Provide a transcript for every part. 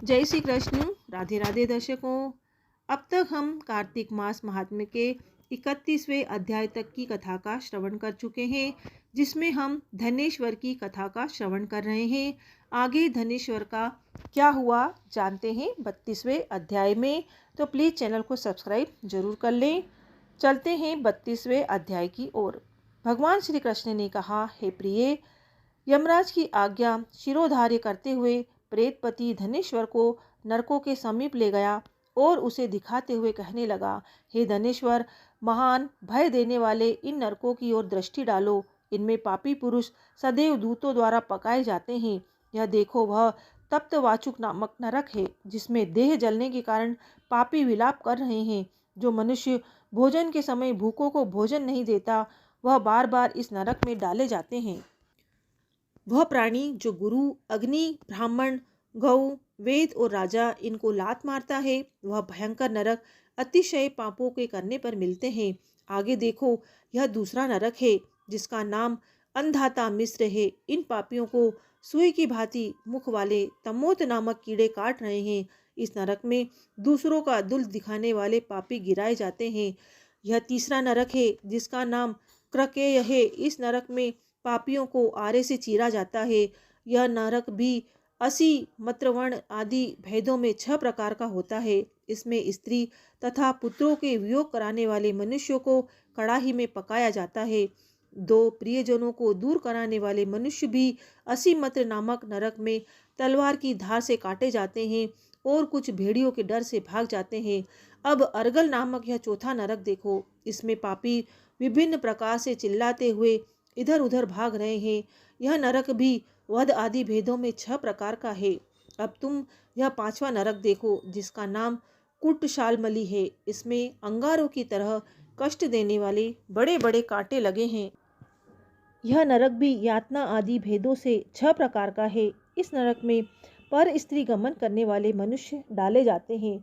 जय श्री कृष्ण। राधे राधे दर्शकों। अब तक हम कार्तिक मास महात्म्य के 31वें अध्याय तक की कथा का श्रवण कर चुके हैं, जिसमें हम धनेश्वर की कथा का श्रवण कर रहे हैं। आगे धनेश्वर का क्या हुआ जानते हैं 32वें अध्याय में, तो प्लीज़ चैनल को सब्सक्राइब जरूर कर लें। चलते हैं 32वें अध्याय की ओर। भगवान श्री कृष्ण ने कहा, हे प्रिय, यमराज की आज्ञा शिरोधार्य करते हुए प्रेतपति धनेश्वर को नरकों के समीप ले गया और उसे दिखाते हुए कहने लगा, हे धनेश्वर, महान भय देने वाले इन नरकों की ओर दृष्टि डालो। इनमें पापी पुरुष सदैव दूतों द्वारा पकाए जाते हैं। यह देखो, वह तप्त वाचुक नामक नरक है, जिसमें देह जलने के कारण पापी विलाप कर रहे हैं। जो मनुष्य भोजन के समय भूखों को भोजन नहीं देता, वह बार बार इस नरक में डाले जाते हैं। वह प्राणी जो गुरु, अग्नि, ब्राह्मण, गौ, वेद और राजा इनको लात मारता है, वह भयंकर नरक अतिशय पापों के करने पर मिलते हैं। आगे देखो, यह दूसरा नरक है, जिसका नाम अंधाता मिस्र है। इन पापियों को सुई की भांति मुख वाले तमोत नामक कीड़े काट रहे हैं। इस नरक में दूसरों का दुल दिखाने वाले पापी गिराए जाते हैं। यह तीसरा नरक है, जिसका नाम क्रकेय है। इस नरक में पापियों को आरे से चीरा जाता है। यह नरक भी असी, मत्रवर्ण आदि भेदों में 6 प्रकार का होता है। इसमें स्त्री तथा पुत्रों के वियोग कराने वाले मनुष्यों को कड़ाही में पकाया जाता है। 2 प्रियजनों को दूर कराने वाले मनुष्य भी असी मत्र नामक नरक में तलवार की धार से काटे जाते हैं और कुछ भेड़ियों के डर से भाग जाते हैं। अब अर्गल नामक यह चौथा नरक देखो। इसमें पापी विभिन्न प्रकार से चिल्लाते हुए इधर उधर भाग रहे हैं। यह नरक भी वध आदि भेदों में 6 प्रकार का है। अब तुम यह 5वां नरक देखो, जिसका नाम कुटशालमली है। इसमें अंगारों की तरह कष्ट देने वाले बड़े बड़े कांटे लगे हैं। यह नरक भी यातना आदि भेदों से 6 प्रकार का है। इस नरक में पर स्त्री गमन करने वाले मनुष्य डाले जाते हैं।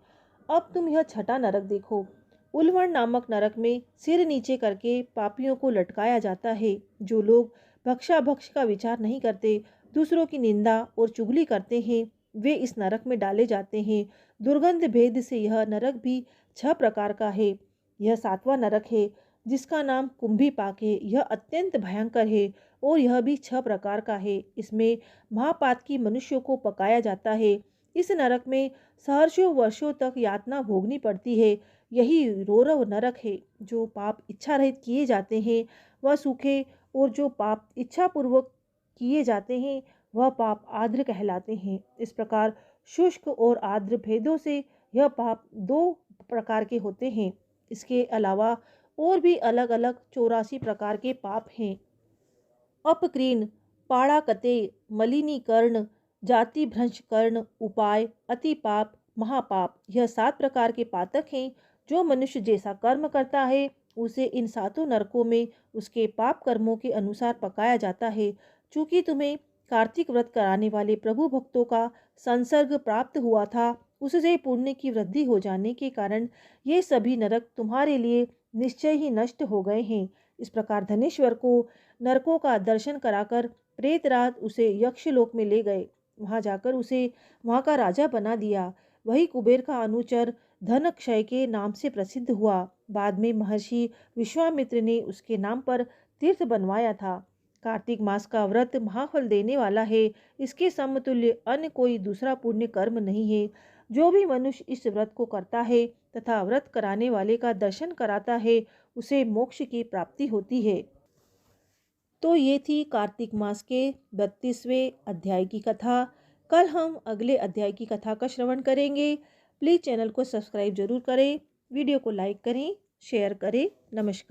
अब तुम यह 6ठा नरक देखो। उल्वण नामक नरक में सिर नीचे करके पापियों को लटकाया जाता है। जो लोग भक्षाभक्ष का विचार नहीं करते, दूसरों की निंदा और चुगली करते हैं, वे इस नरक में डाले जाते हैं। दुर्गंध भेद से यह नरक भी 6 प्रकार का है। यह 7वां नरक है, जिसका नाम कुंभीपाक है। यह अत्यंत भयंकर है और यह भी 6 प्रकार का है। इसमें महापातकी मनुष्यों को पकाया जाता है। इस नरक में सहर्षों वर्षों तक यातना भोगनी पड़ती है। यही रौरव नरक है। जो पाप इच्छा रहित किए जाते हैं वह सूखे, और जो पाप इच्छापूर्वक किए जाते हैं वह पाप आर्द्र कहलाते हैं। इस प्रकार शुष्क और आर्द्र भेदों से यह पाप 2 प्रकार के होते हैं। इसके अलावा और भी अलग अलग 84 प्रकार के पाप हैं। अपक्रीन, पाड़ाकते, मलिनीकर्ण, जाति भ्रंश कर्ण, उपाय, अतिपाप, महापाप, यह 7 प्रकार के पातक हैं। जो मनुष्य जैसा कर्म करता है, उसे इन 7 नरकों में उसके पाप कर्मों के अनुसार पकाया जाता है। चूंकि तुम्हें कार्तिक व्रत कराने वाले प्रभु भक्तों का संसर्ग प्राप्त हुआ था, उससे पुण्य की वृद्धि हो जाने के कारण ये सभी नरक तुम्हारे लिए निश्चय ही नष्ट हो गए हैं। इस प्रकार धनेश्वर को नरकों का दर्शन कराकर प्रेतराज उसे यक्षलोक में ले गए। वहां जाकर उसे वहां का राजा बना दिया। वही कुबेर का अनुचर धन क्षय के नाम से प्रसिद्ध हुआ। बाद में महर्षि विश्वामित्र ने उसके नाम पर तीर्थ बनवाया था। कार्तिक मास का व्रत महाफल देने वाला है। इसके समतुल्य अन्य कोई दूसरा पुण्य कर्म नहीं है। जो भी मनुष्य इस व्रत को करता है तथा व्रत कराने वाले का दर्शन कराता है, उसे मोक्ष की प्राप्ति होती है। तो ये थी कार्तिक मास के 32वें अध्याय की कथा। कल हम अगले अध्याय की कथा का श्रवण करेंगे। प्लीज़ चैनल को सब्सक्राइब जरूर करें, वीडियो को लाइक करें, शेयर करें। नमस्कार।